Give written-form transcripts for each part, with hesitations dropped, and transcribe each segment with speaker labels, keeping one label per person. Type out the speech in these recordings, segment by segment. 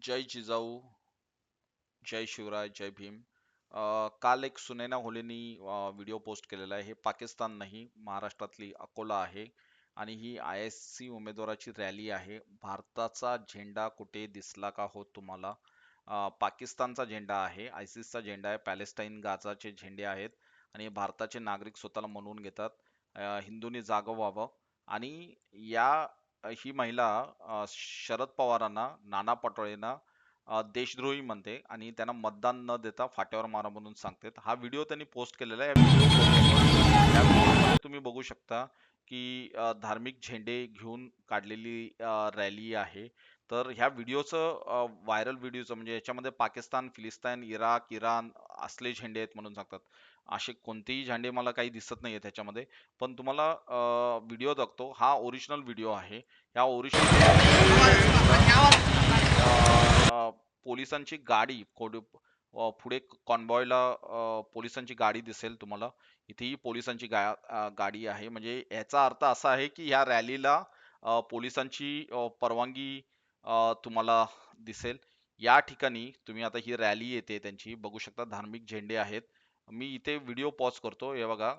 Speaker 1: जय जिजाऊ, जय शिवराय, जय भीम. काल एक Sunaina होलेनी video post केलेला आहे. हे पाकिस्तान नाही, महाराष्ट्रातली अकोला आहे आणि ही ISC उमेदवाराची रॅली आहे. भारताचा झेंडा कुठे दिसला का हो तुम्हाला? पाकिस्तानचा झेंडा आहे, ISISचा झेंडा आहे, पॅलेस्टाईन गाझाचे झेंडे आहेत आणि भारताचे नागरिक स्वतःला म्हणवून घेतात. हिंदूंनी जागं व्हावं आणि या ही महिला शरद पवारांना, नाना पटोलेंना देशद्रोही म्हणते आणि त्यांना मतदान न देता फाट्यावर मारा म्हणून सांगते. हा व्हिडिओ त्यांनी पोस्ट केलेला आहे. या व्हिडिओमध्ये तुम्ही बघू शकता की धार्मिक झेंडे घेऊन काढलेली रॅली आहे. तर ह्या व्हिडिओचं व्हायरल व्हिडिओचं म्हणजे याच्यामध्ये पाकिस्तान, फिलिस्तीन, इराक, इराण असले झेंडे आहेत म्हणून सांगतात. असे कोणतेही झेंडे मला काही दिसत नाहीये त्याच्यामध्ये. पण तुम्हाला व्हिडिओ दाखवतो. हा ओरिजिनल व्हिडिओ आहे. या पोलिसांची गाडी पुढे कॉन्वॉयला पोलिसांची गाडी दिसेल तुम्हाला. इथेही पोलिसांची गाडी आहे. म्हणजे याचा अर्थ असा आहे की ह्या रॅलीला पोलिसांची परवानगी तुम्हाला दिसेल. या ठिकाणी तुम्ही आता ही रॅली येते त्यांची बघू शकता. धार्मिक झेंडे आहेत. मी इथे व्हिडिओ पॉज करतो. हे बघा,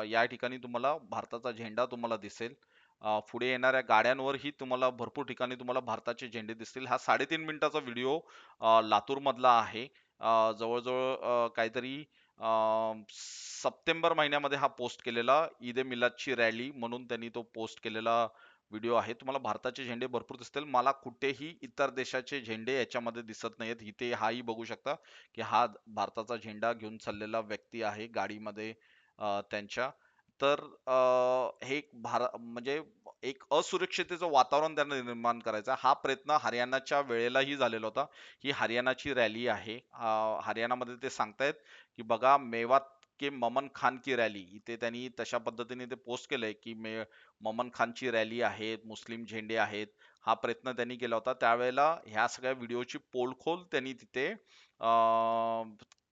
Speaker 1: या ठिकाणी तुम्हाला भारताचा झेंडा तुम्हाला दिसेल. पुढे येणाऱ्या गाड्यांवरही तुम्हाला भरपूर ठिकाणी तुम्हाला भारताचे झेंडे दिसतील. हा 3.5 मिनिटाचा व्हिडिओ लातूर मधला आहे. जवळजवळ काहीतरी सप्टेंबर महिन्यामध्ये हा पोस्ट केलेला ईद ए मिलादची रॅली म्हणून त्यांनी तो पोस्ट केलेला व्हिडिओ आहे. तुम्हाला भारताचे झेंडे भरपूर दिसतील. मला कुठेही इतर देशाचे झेंडे याच्यामध्ये दिसत नाहीयेत. इथे हाही बघू शकता की हा भारताचा झेंडा घेऊन चाललेला व्यक्ती आहे गाडीमध्ये त्यांच्या. तर हे एक म्हणजे एक असुरक्षिततेचं वातावरण त्यांना निर्माण करायचा हा प्रयत्न हरियाणाच्या वेळेलाही झालेला होता. ही हरियाणाची रॅली आहे. हरियाणामध्ये ते सांगतायत की बघा, मेवात के ममन खान की रॅली, इथे त्यांनी तशा पद्धतीने ते पोस्ट केलंय की ममन खानची रॅली आहे, मुस्लिम झेंडे आहेत. हा प्रयत्न त्यांनी केला होता त्यावेळेला. ह्या सगळ्या व्हिडिओची पोलखोल त्यांनी तिथे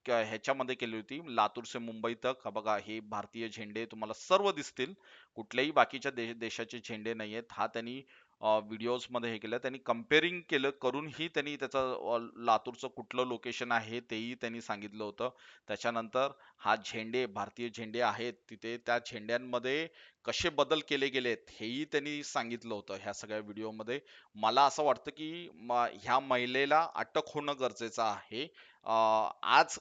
Speaker 1: ह्याच्यामध्ये केली होती. लातूर से मुंबई तक हा बघा, हे भारतीय झेंडे तुम्हाला सर्व दिसतील. कुठल्याही बाकीच्या देशाचे झेंडे नाहीयेत. हा त्यांनी व्हिडिओज मध्ये हे केलं. त्यांनी कम्पेअरिंग केलं करूनही त्यांनी त्याचं लातूरचं कुठलं लोकेशन आहे तेही त्यांनी सांगितलं होतं. त्याच्यानंतर हा भारतीय झेंडे आहेत तिथे त्या झेंड्यांमध्ये कसे बदल केले गेलेत हेही त्यांनी सांगितलं होतं ह्या सगळ्या व्हिडिओमध्ये. मला असं वाटतं की ह्या महिलेला अटक होणं गरजेचं आहे. आज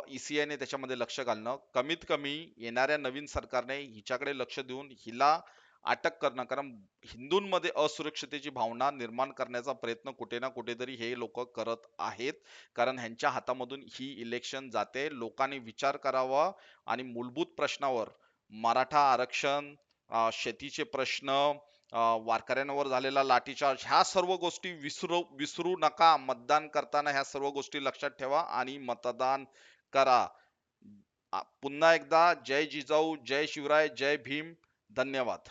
Speaker 1: ECI ने त्याच्यामध्ये लक्ष घालणं, कमीत कमी येणाऱ्या नवीन सरकारने हिच्याकडे लक्ष देऊन हिला अटक करणं. कारण हिंदूंमध्ये असुरक्षतेची भावना निर्माण करण्याचा प्रयत्न कुठे ना कुठेतरी हे लोक करत आहेत. कारण ह्यांच्या हातामधून ही इलेक्शन जाते. लोकांनी विचार करावा आणि मूलभूत प्रश्नावर, मराठा आरक्षण, शेतीचे प्रश्न, वारकऱ्यांवर झालेला लाठीचार्ज, ह्या सर्व गोष्टी विसरू नका. मतदान करताना ह्या सर्व गोष्टी लक्षात ठेवा आणि मतदान करा. पुन्हा एकदा जय जिजाऊ, जय शिवराय, जय भीम. धन्यवाद.